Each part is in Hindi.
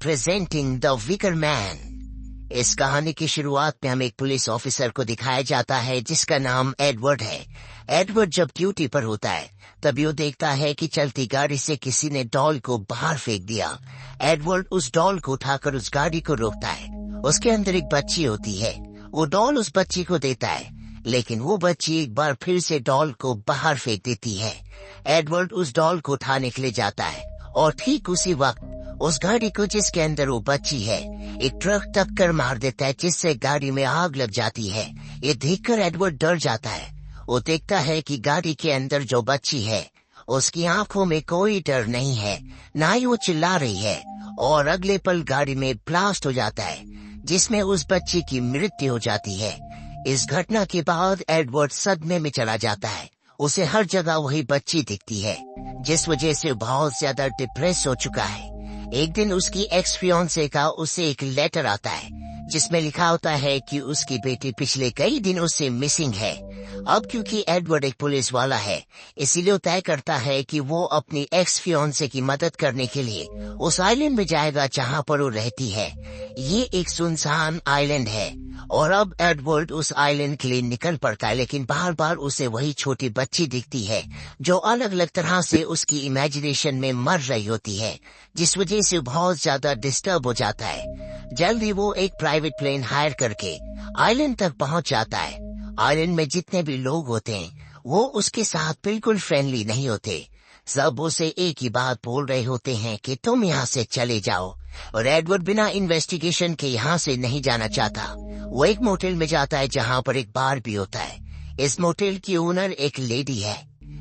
Presenting the vicar man. इस कहानी की शुरुआत में हमें एक पुलिस ऑफिसर को दिखाया जाता है जिसका नाम एडवर्ड है। एडवर्ड जब ड्यूटी पर होता है तभी वो देखता है कि चलती गाड़ी से किसी ने डॉल को बाहर फेंक दिया। एडवर्ड उस डॉल को उठाकर उस गाड़ी को रोकता है। उसके अंदर एक बच्ची होती है। वो डॉल उस बच्ची को देता है, लेकिन वो बच्ची एक बार फिर से डॉल को बाहर फेंक देती है। एडवर्ड उस डॉल को उठाने के लिए जाता है और ठीक उसी वक्त उस गाड़ी को जिसके अंदर वो बच्ची है एक ट्रक टक्कर मार देता है, जिससे गाड़ी में आग लग जाती है। ये देखकर एडवर्ड डर जाता है। वो देखता है कि गाड़ी के अंदर जो बच्ची है उसकी आंखों में कोई डर नहीं है, ना ही वो चिल्ला रही है। और अगले पल गाड़ी में ब्लास्ट हो जाता है जिसमें उस बच्ची की मृत्यु हो जाती है। इस घटना के बाद एडवर्ड सदमे में चला जाता है। उसे हर जगह वही बच्ची दिखती है, जिस वजह से बहुत ज्यादा डिप्रेस हो चुका है। एक दिन उसकी एक्स फियांसे का उसे एक लेटर आता है जिसमें लिखा होता है कि उसकी बेटी पिछले कई दिनों से मिसिंग है। अब क्योंकि एडवर्ड एक पुलिस वाला है, इसीलिए वो तय करता है कि वो अपनी एक्स फियांसे की मदद करने के लिए उस आइलैंड में जाएगा जहां पर वो रहती है। ये एक सुनसान आइलैंड है और अब एडवर्ड उस आइलैंड के लिए निकल पड़ता है, लेकिन बार बार उसे वही छोटी बच्ची दिखती है जो अलग अलग तरह से उसकी इमेजिनेशन में मर रही होती है, जिस वजह से बहुत ज्यादा डिस्टर्ब हो जाता है। जल्दी वो एक प्राइवेट प्लेन हायर करके आइलैंड तक पहुंच जाता है। आइलैंड में जितने भी लोग होते हैं वो उसके साथ बिल्कुल फ्रेंडली नहीं होते। सब उसे एक ही बात बोल रहे होते हैं कि तुम यहाँ से चले जाओ। और एडवर्ड बिना इन्वेस्टिगेशन के यहाँ से नहीं जाना चाहता। वो एक मोटेल में जाता है जहाँ पर एक बार भी होता है। इस मोटेल की ओनर एक लेडी है।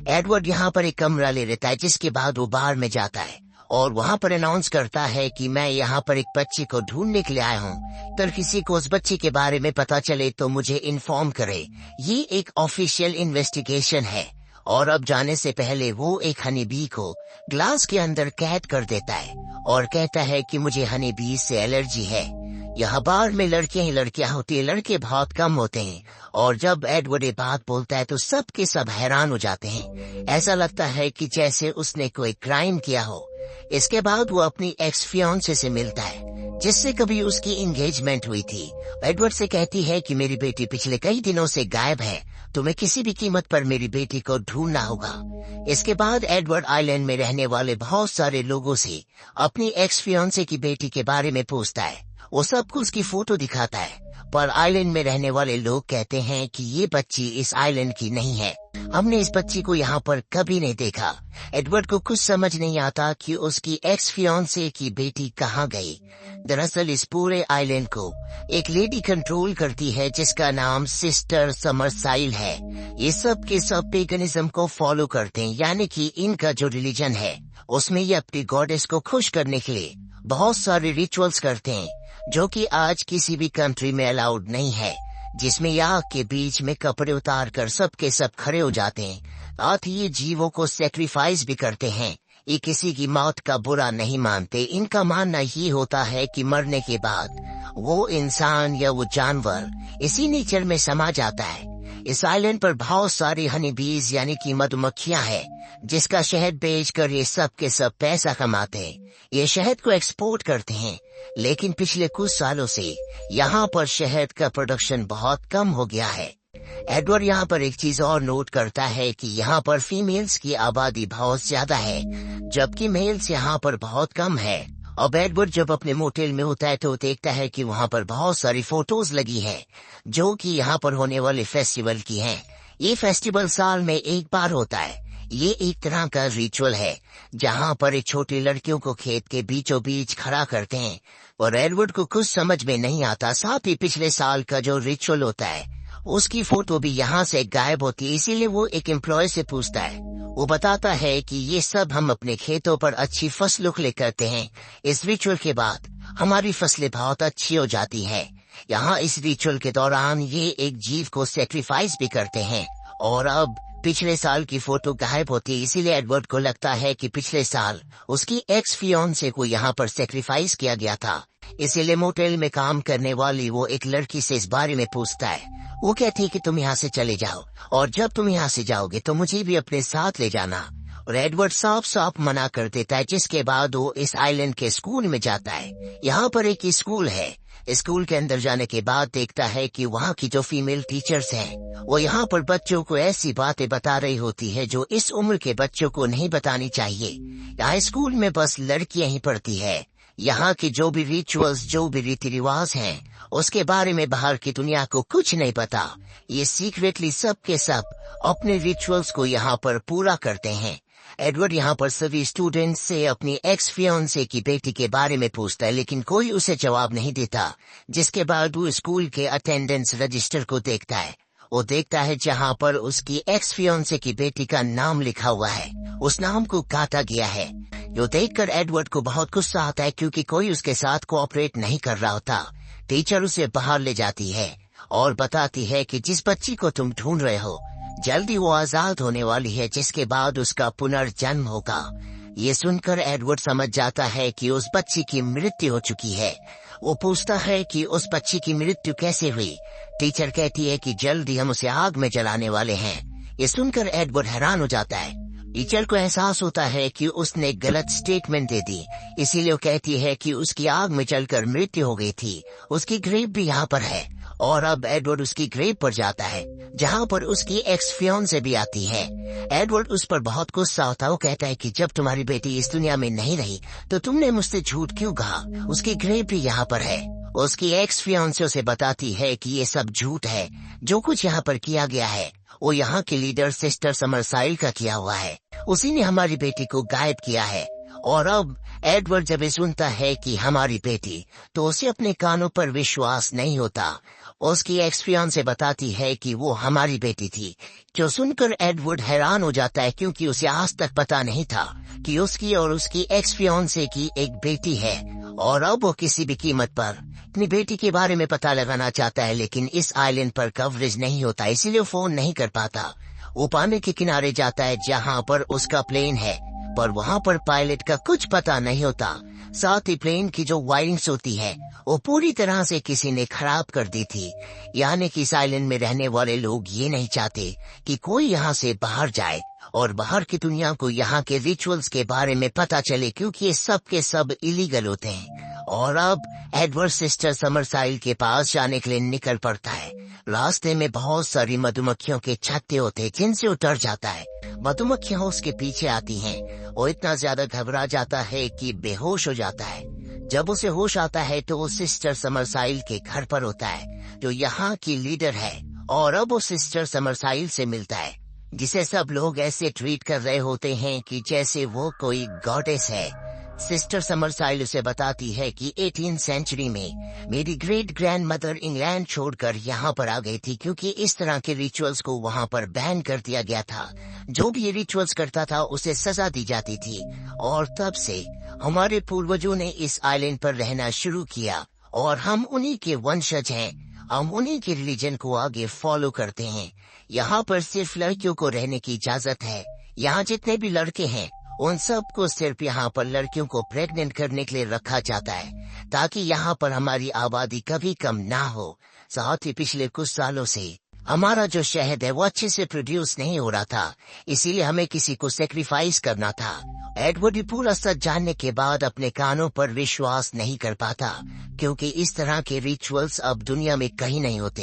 एडवर्ड यहाँ पर एक कमरा ले लेता है, जिसके बाद वो बार में जाता है और वहाँ पर अनाउंस करता है कि मैं यहाँ पर एक बच्ची को ढूंढने के लिए आया हूँ। तो किसी को उस बच्ची के बारे में पता चले तो मुझे इन्फॉर्म करे। ये एक ऑफिशियल इन्वेस्टिगेशन है। और अब जाने से पहले वो एक हनी बी को ग्लास के अंदर कैद कर देता है और कहता है कि मुझे हनी बी से एलर्जी है। यहाँ बार में लड़कियां ही लड़कियां होती है, लड़के बहुत कम होते हैं। और जब एडवर्ड ये बात बोलता है तो सब के सब हैरान हो जाते हैं। ऐसा लगता है कि जैसे उसने कोई क्राइम किया हो। इसके बाद वो अपनी एक्स फियांसे से मिलता है जिससे कभी उसकी एंगेजमेंट हुई थी। एडवर्ड से कहती है कि मेरी बेटी पिछले कई दिनों से गायब है, तुम्हें किसी भी कीमत पर मेरी बेटी को ढूंढना होगा। इसके बाद एडवर्ड आइलैंड में रहने वाले बहुत सारे लोगों से अपनी एक्स फियांसे की बेटी के बारे में पूछता है। वो सबको उसकी फोटो दिखाता है, पर आइलैंड में रहने वाले लोग कहते हैं कि ये बच्ची इस आइलैंड की नहीं है। हमने इस बच्ची को यहाँ पर कभी नहीं देखा। एडवर्ड को कुछ समझ नहीं आता कि उसकी एक्स फियांसे की बेटी कहाँ गई। दरअसल इस पूरे आइलैंड को एक लेडी कंट्रोल करती है जिसका नाम सिस्टर समरसाइल है। ये सब के सब पेगनिज्म को फॉलो करते हैं, यानी कि इनका जो रिलीजन है उसमें ये अपनी गॉडेस को खुश करने के लिए बहुत सारे रिचुअल्स करते हैं, जो कि आज किसी भी कंट्री में अलाउड नहीं है, जिसमें आग के बीच में कपड़े उतार कर सब के सब खड़े हो जाते हैं। साथ ही ये जीवों को सेक्रीफाइस भी करते हैं। ये किसी की मौत का बुरा नहीं मानते। इनका मानना ये होता है कि मरने के बाद वो इंसान या वो जानवर इसी नेचर में समा जाता है। इस आइलैंड पर बहुत सारी हनी बीज यानी कि मधुमक्खियां हैं, जिसका शहद बेचकर ये सब के सब पैसा कमाते हैं। ये शहद को एक्सपोर्ट करते हैं, लेकिन पिछले कुछ सालों से यहाँ पर शहद का प्रोडक्शन बहुत कम हो गया है। एडवर्ड यहाँ पर एक चीज और नोट करता है कि यहाँ पर फीमेल्स की आबादी बहुत ज्यादा है, जबकि मेल्स यहाँ पर बहुत कम है। अब एडवर्ड जब अपने मोटेल में होता है तो देखता है कि वहाँ पर बहुत सारी फोटोज लगी है जो कि यहाँ पर होने वाले फेस्टिवल की हैं। ये फेस्टिवल साल में एक बार होता है। ये एक तरह का रिचुअल है जहाँ पर एक छोटी लड़कियों को खेत के बीचों बीच खड़ा करते हैं और एडवर्ड को कुछ समझ में नहीं आता। साथ ही पिछले साल का जो रिचुअल होता है उसकी फोटो भी यहाँ से गायब होती है। इसीलिए वो एक एम्प्लॉय से पूछता है। वो बताता है कि ये सब हम अपने खेतों पर अच्छी फसलों के लिए करते हैं। इस रिचुअल के बाद हमारी फसलें बहुत अच्छी हो जाती हैं। यहाँ इस रिचुअल के दौरान ये एक जीव को सेक्रीफाइस भी करते हैं। और अब पिछले साल की फोटो गायब होती है, इसीलिए एडवर्ड को लगता है कि पिछले साल उसकी एक्स फियांसे को यहाँ पर सेक्रीफाइस किया गया था। इसीलिए मोटेल में काम करने वाली वो एक लड़की से इस बारे में पूछता है। वो कहती है कि तुम यहाँ से चले जाओ और जब तुम यहाँ से जाओगे तो मुझे भी अपने साथ ले जाना। और एडवर्ड साफ साफ मना कर देता है, जिसके बाद वो इस आइलैंड के स्कूल में जाता है। यहाँ पर एक स्कूल है। स्कूल के अंदर जाने के बाद देखता है कि वहाँ की जो फीमेल टीचर्स हैं वो यहाँ पर बच्चों को ऐसी बातें बता रही होती है जो इस उम्र के बच्चों को नहीं बतानी चाहिए। यहाँ स्कूल में बस लड़कियां ही पढ़ती है। यहाँ के जो भी रिचुअल्स, जो भी रीति रिवाज हैं, उसके बारे में बाहर की दुनिया को कुछ नहीं पता। ये सीक्रेटली सब के सब अपने रिचुअल्स को यहाँ पर पूरा करते हैं। एडवर्ड यहाँ पर सभी स्टूडेंट्स से अपनी एक्स फियांसे की बेटी के बारे में पूछता है, लेकिन कोई उसे जवाब नहीं देता। जिसके बाद वो स्कूल के अटेंडेंस रजिस्टर को देखता है। वो देखता है जहाँ पर उसकी एक्स फियांसे की बेटी का नाम लिखा हुआ है, उस नाम को काटा गया है। जो देखकर एडवर्ड को बहुत गुस्सा आता है, क्योंकि कोई उसके साथ कोऑपरेट नहीं कर रहा होता। टीचर उसे बाहर ले जाती है और बताती है कि जिस बच्ची को तुम ढूंढ रहे हो जल्दी वो आजाद होने वाली है, जिसके बाद उसका पुनर्जन्म होगा। ये सुनकर एडवर्ड समझ जाता है कि उस बच्ची की मृत्यु हो चुकी है। वो पूछता है कि उस बच्ची की मृत्यु कैसे हुई। टीचर कहती है कि जल्दी हम उसे आग में जलाने वाले हैं। ये सुनकर एडवर्ड हैरान हो जाता है। टीचर को एहसास होता है कि उसने गलत स्टेटमेंट दे दी, इसीलिए वो कहती है कि उसकी आग में जलकर मृत्यु हो गई थी। उसकी ग्रेव भी यहाँ पर है और अब एडवर्ड उसकी ग्रेव पर जाता है, जहाँ पर उसकी एक्स फियांसे भी आती है। एडवर्ड उस पर बहुत गुस्सा होता है। वो कहता है कि जब तुम्हारी बेटी इस दुनिया में नहीं रही तो तुमने मुझसे झूठ क्यों कहा। उसकी ग्रेव भी यहाँ पर है। उसकी एक्स फियांसे उसे बताती है कि ये सब झूठ है। जो कुछ यहाँ पर किया गया है वो यहाँ की लीडर सिस्टर समरसाइल का किया हुआ है। उसी ने हमारी बेटी को गायब किया है। और अब एडवर्ड जब ये सुनता है कि हमारी बेटी, तो उसे अपने कानों पर विश्वास नहीं होता। उसकी एक्स फियांसे बताती है कि वो हमारी बेटी थी। जो सुनकर एडवर्ड हैरान हो जाता है, क्योंकि उसे आज तक पता नहीं था कि उसकी और उसकी एक्स फियांसे की एक बेटी है। और अब वो किसी भी कीमत पर अपनी बेटी के बारे में पता लगाना चाहता है, लेकिन इस आइलैंड पर कवरेज नहीं होता, इसीलिए फोन नहीं कर पाता। वो पानी के किनारे जाता है जहाँ पर उसका प्लेन है, पर वहाँ पर पायलट का कुछ पता नहीं होता। साथ ही प्लेन की जो वायरिंग्स होती है वो पूरी तरह से किसी ने खराब कर दी थी। यानी कि इस आइलैंड में रहने वाले लोग ये नहीं चाहते कि कोई यहाँ से बाहर जाए और बाहर की दुनिया को यहाँ के रिचुअल्स के बारे में पता चले, क्योंकि ये सब के सब इलीगल होते हैं। और अब एडवर्ड सिस्टर समरसाइल के पास जाने के लिए निकल पड़ता है। रास्ते में बहुत सारी मधुमक्खियों के छत्ते होते हैं, जिनसे वो डर जाता है। मधुमक्खियां उसके पीछे आती हैं। वो इतना ज्यादा घबरा जाता है कि बेहोश हो जाता है। जब उसे होश आता है तो वो सिस्टर समरसाइल के घर पर होता है, जो यहाँ की लीडर है। और अब वो सिस्टर समरसाइल से मिलता है, जिसे सब लोग ऐसे ट्रीट कर रहे होते हैं कि जैसे वो कोई गॉडेस है। सिस्टर समरसाइल उसे बताती है कि 18th सेंचुरी में मेरी ग्रेट ग्रैंड मदर इंग्लैंड छोड़कर यहाँ पर आ गई थी, क्योंकि इस तरह के रिचुअल्स को वहाँ पर बैन कर दिया गया था। जो भी ये रिचुअल्स करता था उसे सजा दी जाती थी। और तब से हमारे पूर्वजों ने इस आइलैंड पर रहना शुरू किया और हम उन्हीं के वंशज हैं। हम उन्हीं के रिलीजन को आगे फॉलो करते हैं। यहाँ पर सिर्फ लड़कियों को रहने की इजाजत है। यहाँ जितने भी लड़के हैं उन सब को सिर्फ यहाँ पर लड़कियों को प्रेग्नेंट करने के लिए रखा जाता है, ताकि यहाँ पर हमारी आबादी कभी कम ना हो। साथ ही पिछले कुछ सालों से हमारा जो शहद है वो अच्छे से प्रोड्यूस नहीं हो रहा था, इसीलिए हमें किसी को सेक्रीफाइस करना था। एडवर्ड पूरा सच जानने के बाद अपने कानों पर विश्वास नहीं कर पाता, क्योंकि इस तरह के रिचुअल्स अब दुनिया में कहीं नहीं होते।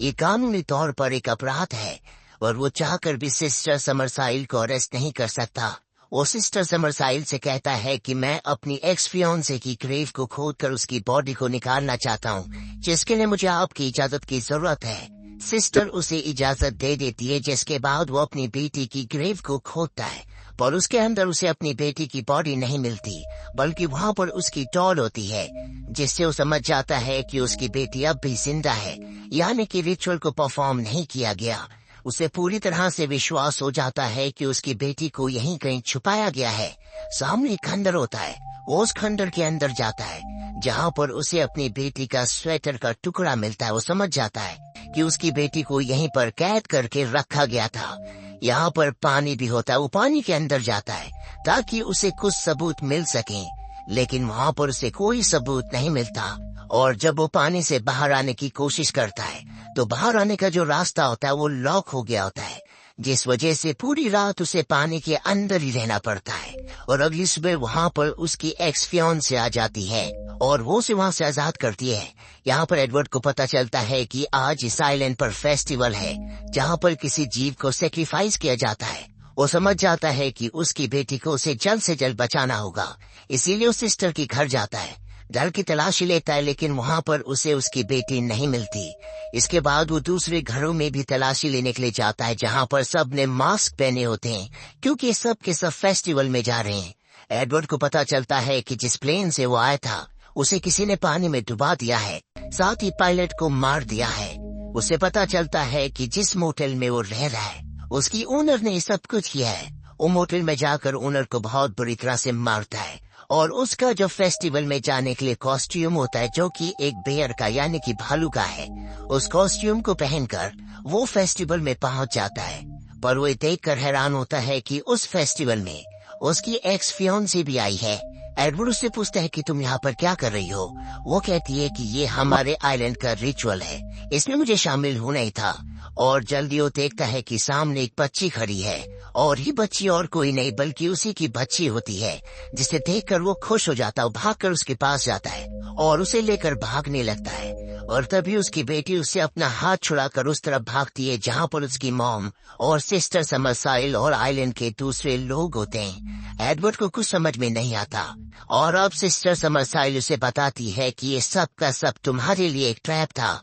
ये कानूनी तौर पर एक अपराध है और वो चाहकर भी सिस्टर समरसाइल को अरेस्ट नहीं कर सकता। वो सिस्टर समरसाइल से कहता है कि मैं अपनी एक्स फियांसे की ग्रेव को खोदकर उसकी बॉडी को निकालना चाहता हूँ, जिसके लिए मुझे आपकी इजाजत की जरूरत है। सिस्टर उसे इजाजत दे देती है, जिसके बाद वो अपनी बेटी की ग्रेव को खोदता है, पर उसके अंदर उसे अपनी बेटी की बॉडी नहीं मिलती, बल्कि वहाँ पर उसकी डॉल होती है, जिससे वो समझ जाता है कि उसकी बेटी अब भी जिंदा है, यानी कि रिचुअल को परफॉर्म नहीं किया गया। उसे पूरी तरह से विश्वास हो जाता है कि उसकी बेटी को यहीं कहीं छुपाया गया है। सामने एक खंडर होता है। वो उस खंडर के अंदर जाता है, जहाँ पर उसे अपनी बेटी का स्वेटर का टुकड़ा मिलता है। वो समझ जाता है कि उसकी बेटी को यहीं पर कैद करके रखा गया था। यहाँ पर पानी भी होता है। वो पानी के अंदर जाता है ताकि उसे कुछ सबूत मिल सके, लेकिन वहाँ पर उसे कोई सबूत नहीं मिलता। और जब वो पानी से बाहर आने की कोशिश करता है तो बाहर आने का जो रास्ता होता है वो लॉक हो गया होता है, जिस वजह से पूरी रात उसे पानी के अंदर ही रहना पड़ता है। और अगली सुबह वहाँ पर उसकी एक्स फियांसे आ जाती है और वो उसे वहाँ से आजाद करती है। यहाँ पर एडवर्ड को पता चलता है कि आज इस आइलैंड पर फेस्टिवल है जहाँ पर किसी जीव को सेक्रीफाइस किया जाता है। वो समझ जाता है कि उसकी बेटी को उसे जल्द से जल्द बचाना होगा, इसीलिए उस सिस्टर के घर जाता है। डर की तलाशी लेता है, लेकिन वहाँ पर उसे उसकी बेटी नहीं मिलती। इसके बाद वो दूसरे घरों में भी तलाशी लेने के लिए जाता है जहाँ पर सब ने मास्क पहने होते हैं, क्योंकि सब के सब फेस्टिवल में जा रहे हैं। एडवर्ड को पता चलता है कि जिस प्लेन से वो आया था उसे किसी ने पानी में डुबा दिया है, साथ ही पायलट को मार दिया है। उसे पता चलता है कि जिस मोटेल में वो रह रहा है उसकी ओनर ने सब कुछ किया है। वो मोटेल में जाकर ओनर को बहुत बुरी तरह से मारता है और उसका जो फेस्टिवल में जाने के लिए कॉस्ट्यूम होता है, जो कि एक बेयर का यानी कि भालू का है, उस कॉस्ट्यूम को पहनकर वो फेस्टिवल में पहुंच जाता है। पर वो देखकर हैरान होता है कि उस फेस्टिवल में उसकी एक्स फियांसी भी आई है। एडवर्ड उससे पूछता है कि तुम यहाँ पर क्या कर रही हो। वो कहती है कि ये हमारे आइलैंड का रिचुअल है, इसमें मुझे शामिल होना ही था। और जल्दी वो देखता है कि सामने एक बच्ची खड़ी है और ये बच्ची और कोई नहीं बल्कि उसी की बच्ची होती है, जिसे देखकर वो खुश हो जाता है, भागकर उसके पास जाता है और उसे लेकर भागने लगता है। और तभी उसकी बेटी उससे अपना हाथ छुड़ाकर उस तरफ भागती है जहाँ पर उसकी मॉम और सिस्टर समरसाइल और आइलैंड के दूसरे लोग होते हैं। एडवर्ड को कुछ समझ में नहीं आता और अब सिस्टर समरसाइल उसे बताती है कि ये सब का सब तुम्हारे लिए एक ट्रैप था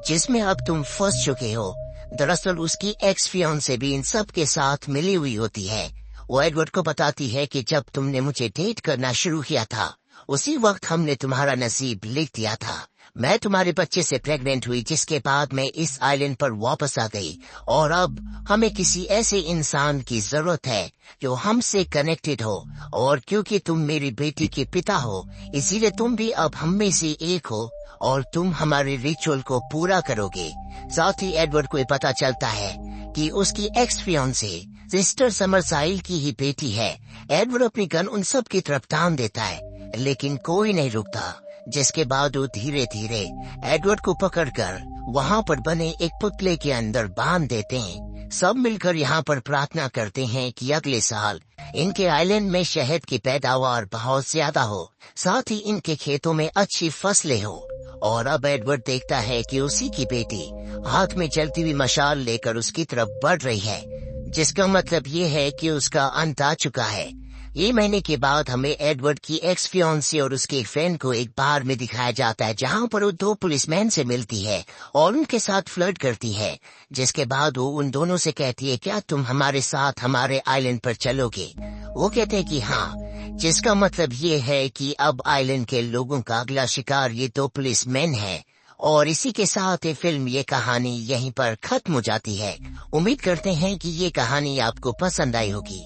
जिसमें अब तुम फंस चुके हो। दरअसल उसकी एक्स फियांसे भी इन सब के साथ मिली हुई होती है। वो एडवर्ड को बताती है कि जब तुमने मुझे डेट करना शुरू किया था उसी वक्त हमने तुम्हारा नसीब लिख दिया था। मैं तुम्हारे बच्चे से प्रेग्नेंट हुई, जिसके बाद मैं इस आइलैंड पर वापस आ गई और अब हमें किसी ऐसे इंसान की जरूरत है जो हमसे कनेक्टेड हो। और क्योंकि तुम मेरी बेटी के पिता हो इसीलिए तुम भी अब हम में से एक हो और तुम हमारे रिचुअल को पूरा करोगे। साथ ही एडवर्ड को पता चलता है कि उसकी एक्स फियांसे सिस्टर समरसाइल की ही बेटी है। एडवर्ड अपनी गन उन सब की तरफ तान देता है, लेकिन कोई नहीं रुकता, जिसके बाद वो धीरे धीरे एडवर्ड को पकड़कर वहाँ पर बने एक पुतले के अंदर बांध देते हैं। सब मिलकर यहाँ पर प्रार्थना करते हैं कि अगले साल इनके आइलैंड में शहद की पैदावार बहुत ज्यादा हो, साथ ही इनके खेतों में अच्छी फसलें हो। और अब एडवर्ड देखता है कि उसी की बेटी हाथ में जलती हुई मशाल लेकर उसकी तरफ बढ़ रही है, जिसका मतलब ये है कि उसका अंत आ चुका है। ये महीने के बाद हमें एडवर्ड की एक्स फियांसी और उसके फ्रेंड को एक बार में दिखाया जाता है जहाँ पर वो दो पुलिसमैन से मिलती है और उनके साथ फ्लर्ट करती है, जिसके बाद वो उन दोनों से कहती है क्या तुम हमारे साथ हमारे आइलैंड पर चलोगे। वो कहते हैं कि हाँ, जिसका मतलब ये है कि अब आइलैंड के लोगों का अगला शिकार ये दो पुलिसमैन है। और इसी के साथ ये फिल्म, ये कहानी यहीं पर खत्म हो जाती है। उम्मीद करते हैं कि ये कहानी आपको पसंद आई होगी।